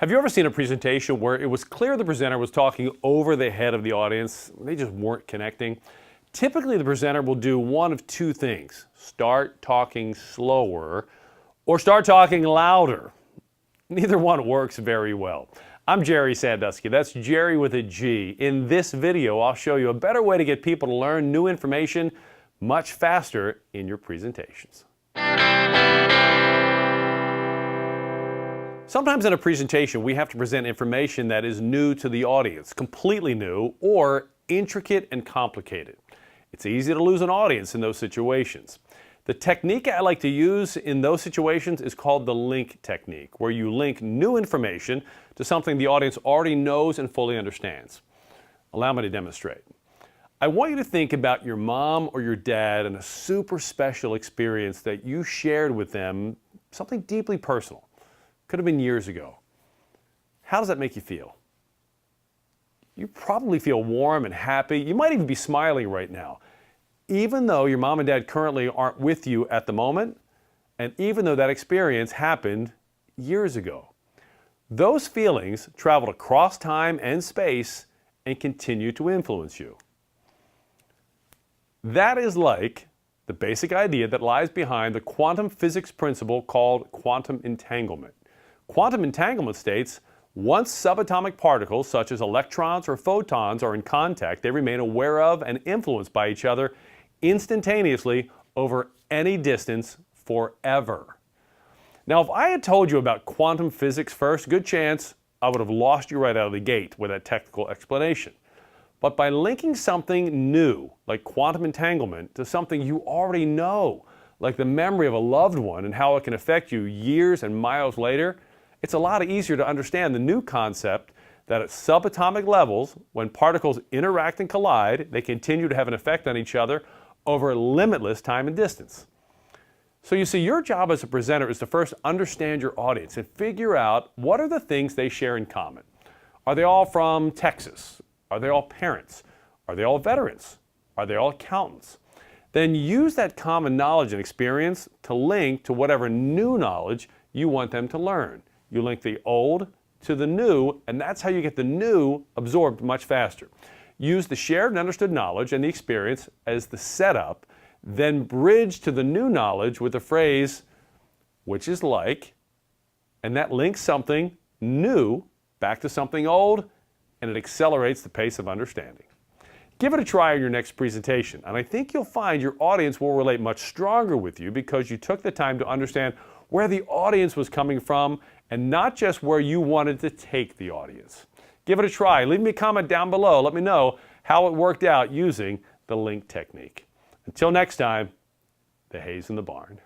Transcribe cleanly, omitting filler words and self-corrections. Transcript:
Have you ever seen a presentation where it was clear the presenter was talking over the head of the audience? They just weren't connecting. Typically, the presenter will do one of two things: start talking slower or start talking louder. Neither one works very well. I'm Jerry Sandusky. That's Jerry with a G. In this video, I'll show you a better way to get people to learn new information much faster in your presentations. Sometimes in a presentation, we have to present information that is new to the audience, completely new, or intricate and complicated. It's easy to lose an audience in those situations. The technique I like to use in those situations is called the link technique, where you link new information to something the audience already knows and fully understands. Allow me to demonstrate. I want you to think about your mom or your dad and a super special experience that you shared with them, something deeply personal. Could have been years ago. How does that make you feel? You probably feel warm and happy. You might even be smiling right now, even though your mom and dad currently aren't with you at the moment, and even though that experience happened years ago. Those feelings traveled across time and space and continue to influence you. That is like the basic idea that lies behind the quantum physics principle called quantum entanglement. Quantum entanglement states, once subatomic particles such as electrons or photons are in contact, they remain aware of and influenced by each other instantaneously over any distance forever. Now, if I had told you about quantum physics first, good chance I would have lost you right out of the gate with that technical explanation. But by linking something new, like quantum entanglement, to something you already know, like the memory of a loved one and how it can affect you years and miles later, it's a lot easier to understand the new concept that at subatomic levels, when particles interact and collide, they continue to have an effect on each other over limitless time and distance. So you see, your job as a presenter is to first understand your audience and figure out what are the things they share in common. Are they all from Texas? Are they all parents? Are they all veterans? Are they all accountants? Then use that common knowledge and experience to link to whatever new knowledge you want them to learn. You link the old to the new, and that's how you get the new absorbed much faster. Use the shared and understood knowledge and the experience as the setup, then bridge to the new knowledge with the phrase, which is like, and that links something new back to something old, and it accelerates the pace of understanding. Give it a try in your next presentation, and I think you'll find your audience will relate much stronger with you because you took the time to understand where the audience was coming from and not just where you wanted to take the audience. Give it a try. Leave me a comment down below. Let me know how it worked out using the link technique. Until next time, the hay's in the barn.